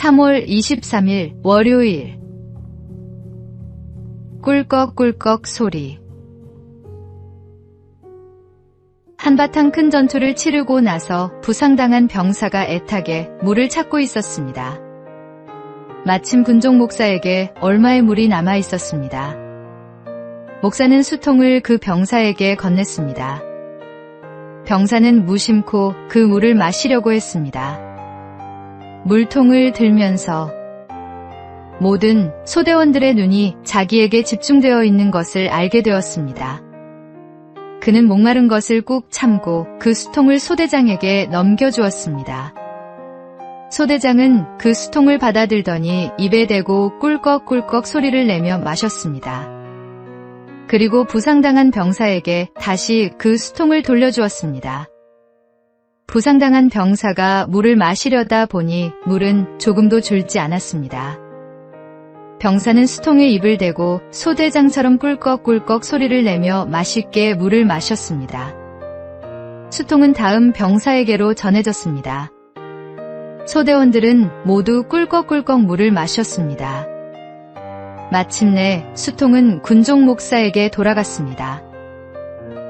3월 23일 월요일. 꿀꺽꿀꺽 소리. 한바탕 큰 전투를 치르고 나서 부상당한 병사가 애타게 물을 찾고 있었습니다. 마침 군종 목사에게 얼마의 물이 남아 있었습니다. 목사는 수통을 그 병사에게 건넸습니다. 병사는 무심코 그 물을 마시려고 했습니다. 물통을 들면서 모든 소대원들의 눈이 자기에게 집중되어 있는 것을 알게 되었습니다. 그는 목마른 것을 꾹 참고 그 수통을 소대장에게 넘겨주었습니다. 소대장은 그 수통을 받아들더니 입에 대고 꿀꺽꿀꺽 소리를 내며 마셨습니다. 그리고 부상당한 병사에게 다시 그 수통을 돌려주었습니다. 부상당한 병사가 물을 마시려다 보니 물은 조금도 줄지 않았습니다. 병사는 수통에 입을 대고 소대장처럼 꿀꺽꿀꺽 소리를 내며 맛있게 물을 마셨습니다. 수통은 다음 병사에게로 전해졌습니다. 소대원들은 모두 꿀꺽꿀꺽 물을 마셨습니다. 마침내 수통은 군종 목사에게 돌아갔습니다.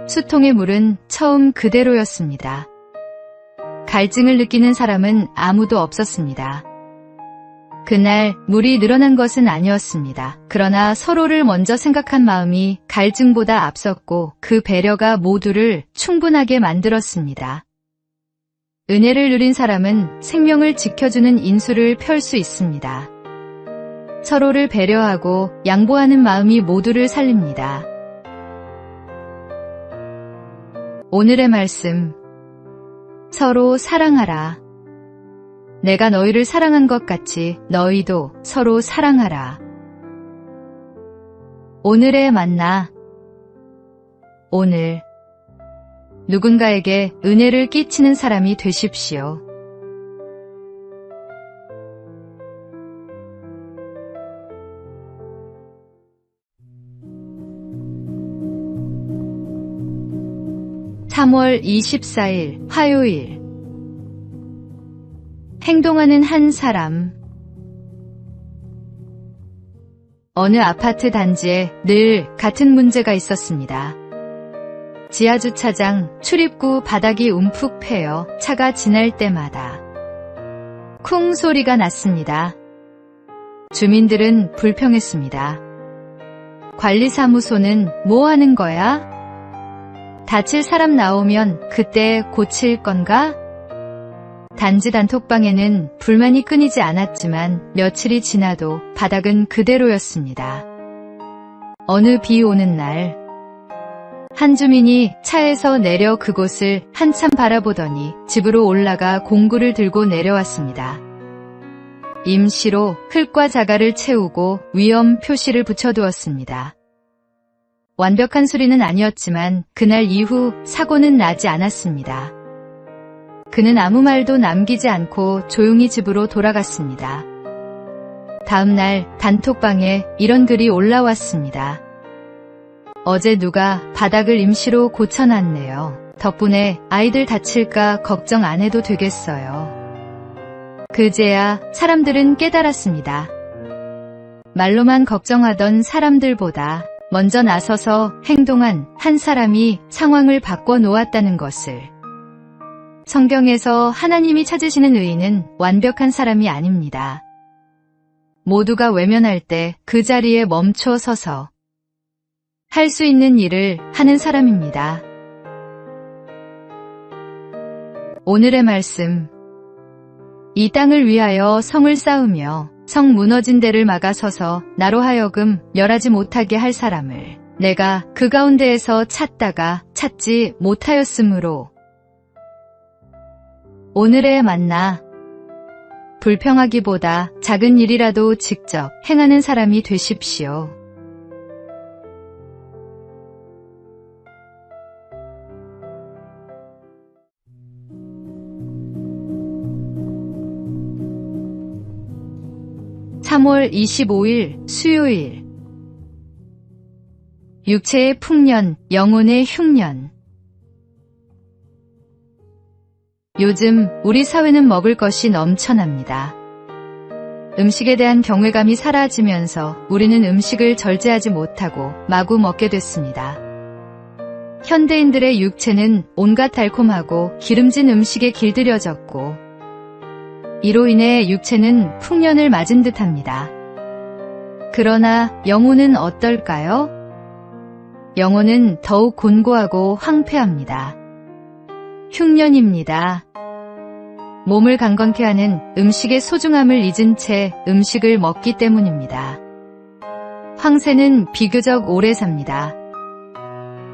수통의 물은 처음 그대로였습니다. 갈증을 느끼는 사람은 아무도 없었습니다. 그날 물이 늘어난 것은 아니었습니다. 그러나 서로를 먼저 생각한 마음이 갈증보다 앞섰고 그 배려가 모두를 충분하게 만들었습니다. 은혜를 누린 사람은 생명을 지켜주는 인수를 펼 수 있습니다. 서로를 배려하고 양보하는 마음이 모두를 살립니다. 오늘의 말씀. 서로 사랑하라. 내가 너희를 사랑한 것 같이 너희도 서로 사랑하라. 오늘의 만나. 오늘 누군가에게 은혜를 끼치는 사람이 되십시오. (3월 24일) 화요일. 행동하는 한 사람. 어느 아파트 단지에 늘 같은 문제가 있었습니다. 지하주차장 출입구 바닥이 움푹 패여 차가 지날 때마다 쿵 소리가 났습니다. 주민들은 불평했습니다. 관리사무소는 뭐 하는 거야? 다칠 사람 나오면 그때 고칠 건가? 단지 단톡방에는 불만이 끊이지 않았지만 며칠이 지나도 바닥은 그대로였습니다. 어느 비 오는 날, 한 주민이 차에서 내려 그곳을 한참 바라보더니 집으로 올라가 공구를 들고 내려왔습니다. 임시로 흙과 자갈을 채우고 위험 표시를 붙여두었습니다. 완벽한 수리는 아니었지만 그날 이후 사고는 나지 않았습니다. 그는 아무 말도 남기지 않고 조용히 집으로 돌아갔습니다. 다음 날 단톡방에 이런 글이 올라왔습니다. 어제 누가 바닥을 임시로 고쳐놨네요. 덕분에 아이들 다칠까 걱정 안 해도 되겠어요. 그제야 사람들은 깨달았습니다. 말로만 걱정하던 사람들보다 먼저 나서서 행동한 한 사람이 상황을 바꿔 놓았다는 것을. 성경에서 하나님이 찾으시는 의인은 완벽한 사람이 아닙니다. 모두가 외면할 때 그 자리에 멈춰 서서 할 수 있는 일을 하는 사람입니다. 오늘의 말씀. 이 땅을 위하여 성을 쌓으며 성 무너진 데를 막아서서 나로 하여금 멸하지 못하게 할 사람을 내가 그 가운데에서 찾다가 찾지 못하였으므로. 오늘의 만나. 불평하기보다 작은 일이라도 직접 행하는 사람이 되십시오. (3월 25일) 수요일. 육체의 풍년, 영혼의 흉년. 요즘 우리 사회는 먹을 것이 넘쳐납니다. 음식에 대한 경외감이 사라지면서 우리는 음식을 절제하지 못하고 마구 먹게 됐습니다. 현대인들의 육체는 온갖 달콤하고 기름진 음식에 길들여졌고 이로 인해 육체는 풍년을 맞은 듯합니다. 그러나 영혼은 어떨까요? 영혼은 더욱 곤고하고 황폐합니다. 흉년입니다. 몸을 강건케 하는 음식의 소중함을 잊은 채 음식을 먹기 때문입니다. 황새는 비교적 오래 삽니다.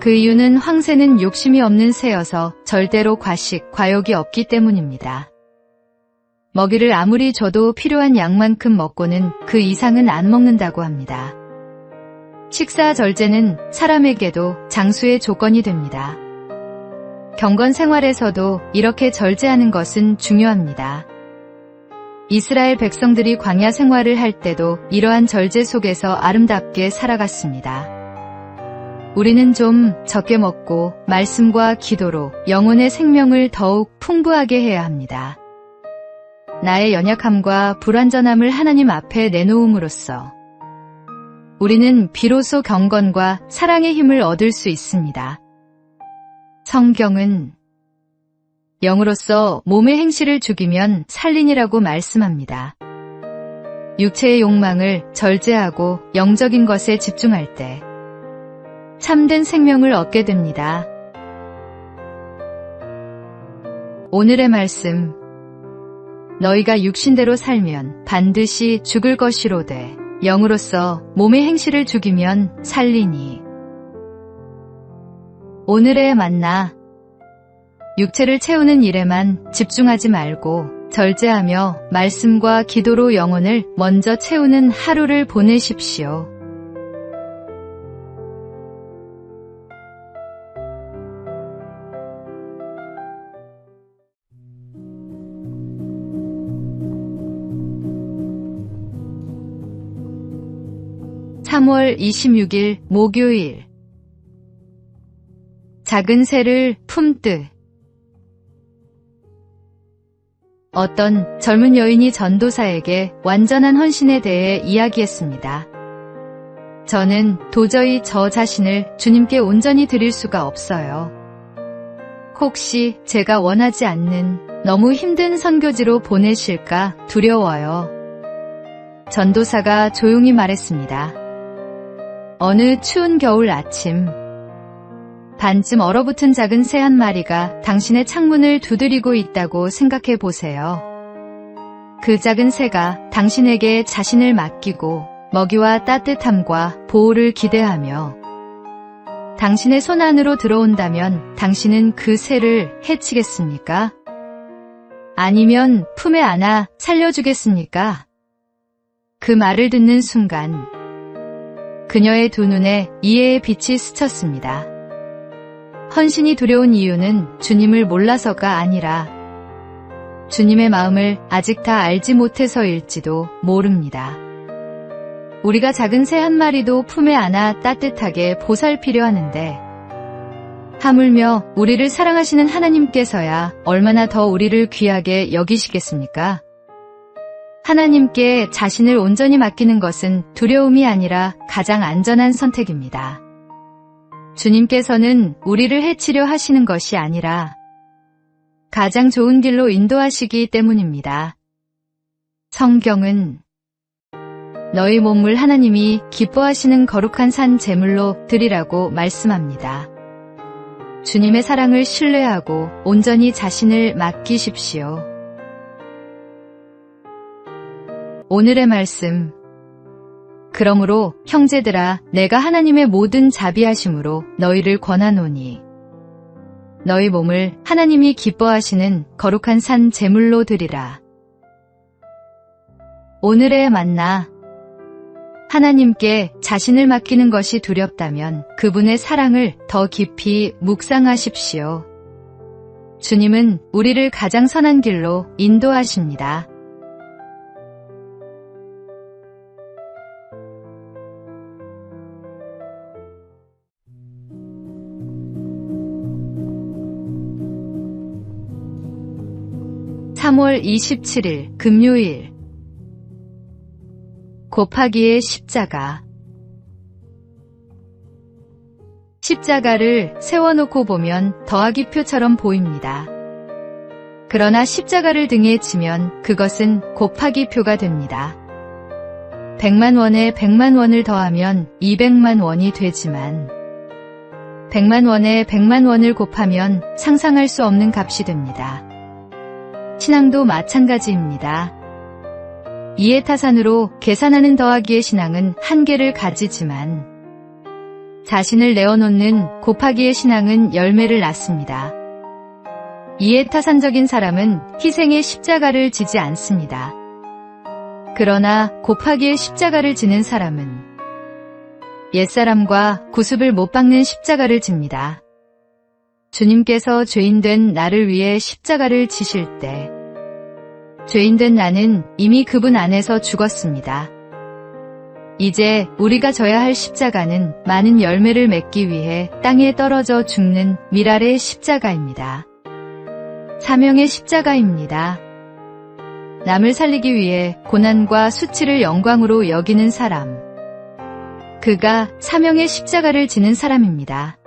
그 이유는 황새는 욕심이 없는 새여서 절대로 과식, 과욕이 없기 때문입니다. 먹이를 아무리 줘도 필요한 양만큼 먹고는 그 이상은 안 먹는다고 합니다. 식사 절제는 사람에게도 장수의 조건이 됩니다. 경건 생활에서도 이렇게 절제하는 것은 중요합니다. 이스라엘 백성들이 광야 생활을 할 때도 이러한 절제 속에서 아름답게 살아갔습니다. 우리는 좀 적게 먹고 말씀과 기도로 영혼의 생명을 더욱 풍부하게 해야 합니다. 나의 연약함과 불완전함을 하나님 앞에 내놓음으로써 우리는 비로소 경건과 사랑의 힘을 얻을 수 있습니다. 성경은 영으로서 몸의 행실을 죽이면 살리니라고 말씀합니다. 육체의 욕망을 절제하고 영적인 것에 집중할 때 참된 생명을 얻게 됩니다. 오늘의 말씀. 너희가 육신대로 살면 반드시 죽을 것이로되 영으로서 몸의 행실을 죽이면 살리니. 오늘의 만나. 육체를 채우는 일에만 집중하지 말고 절제하며 말씀과 기도로 영혼을 먼저 채우는 하루를 보내십시오. (3월 26일) 목요일. 작은 새를 품듯. 어떤 젊은 여인이 전도사에게 완전한 헌신에 대해 이야기했습니다. 저는 도저히 저 자신을 주님께 온전히 드릴 수가 없어요. 혹시 제가 원하지 않는 너무 힘든 선교지로 보내실까 두려워요. 전도사가 조용히 말했습니다. 어느 추운 겨울 아침, 반쯤 얼어붙은 작은 새 한 마리가 당신의 창문을 두드리고 있다고 생각해 보세요. 그 작은 새가 당신에게 자신을 맡기고 먹이와 따뜻함과 보호를 기대하며 당신의 손 안으로 들어온다면 당신은 그 새를 해치겠습니까? 아니면 품에 안아 살려주겠습니까? 그 말을 듣는 순간 그녀의 두 눈에 이해의 빛이 스쳤습니다. 헌신이 두려운 이유는 주님을 몰라서가 아니라 주님의 마음을 아직 다 알지 못해서일지도 모릅니다. 우리가 작은 새 한 마리도 품에 안아 따뜻하게 보살피려 하는데 하물며 우리를 사랑하시는 하나님께서야 얼마나 더 우리를 귀하게 여기시겠습니까? 하나님께 자신을 온전히 맡기는 것은 두려움이 아니라 가장 안전한 선택입니다. 주님께서는 우리를 해치려 하시는 것이 아니라 가장 좋은 길로 인도하시기 때문입니다. 성경은 너희 몸을 하나님이 기뻐하시는 거룩한 산 제물로 드리라고 말씀합니다. 주님의 사랑을 신뢰하고 온전히 자신을 맡기십시오. 오늘의 말씀. 그러므로 형제들아 내가 하나님의 모든 자비하심으로 너희를 권하노니 너희 몸을 하나님이 기뻐하시는 거룩한 산 제물로 드리라. 오늘의 만나. 하나님께 자신을 맡기는 것이 두렵다면 그분의 사랑을 더 깊이 묵상하십시오. 주님은 우리를 가장 선한 길로 인도하십니다. (3월 27일) 금요일. 곱하기의 십자가. 십자가를 세워놓고 보면 더하기 표처럼 보입니다. 그러나 십자가를 등에 지면 그것은 곱하기 표가 됩니다. 100만 원에 100만 원을 더하면 200만 원이 되지만 100만 원에 100만 원을 곱하면 상상할 수 없는 값이 됩니다. 신앙도 마찬가지입니다. 이해타산으로 계산하는 더하기의 신앙은 한계를 가지지만 자신을 내어놓는 곱하기의 신앙은 열매를 낳습니다. 이해타산적인 사람은 희생의 십자가를 지지 않습니다. 그러나 곱하기의 십자가를 지는 사람은 옛사람과 구습을 못 박는 십자가를 집니다. 주님께서 죄인된 나를 위해 십자가를 지실 때 죄인된 나는 이미 그분 안에서 죽었습니다. 이제 우리가 져야 할 십자가는 많은 열매를 맺기 위해 땅에 떨어져 죽는 밀알의 십자가입니다. 사명의 십자가입니다. 남을 살리기 위해 고난과 수치를 영광으로 여기는 사람. 그가 사명의 십자가를 지는 사람입니다.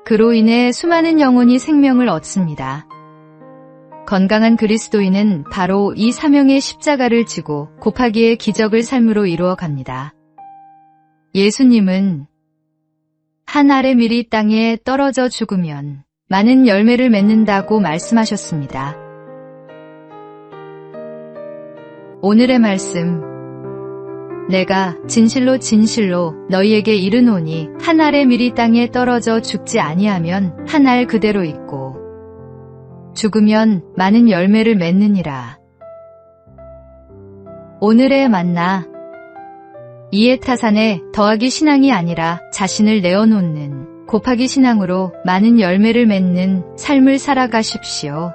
그로 인해 수많은 영혼이 생명을 얻습니다. 건강한 그리스도인은 바로 이 사명의 십자가를 지고 곱하기의 기적을 삶으로 이루어 갑니다. 예수님은 한 알의 밀이 땅에 떨어져 죽으면 많은 열매를 맺는다고 말씀하셨습니다. 오늘의 말씀. 내가 진실로 진실로 너희에게 이르노니 한 알의 밀이 땅에 떨어져 죽지 아니하면 한 알 그대로 있고 죽으면 많은 열매를 맺느니라. 오늘의 만나. 이해타산의 더하기 신앙이 아니라 자신을 내어놓는 곱하기 신앙으로 많은 열매를 맺는 삶을 살아가십시오.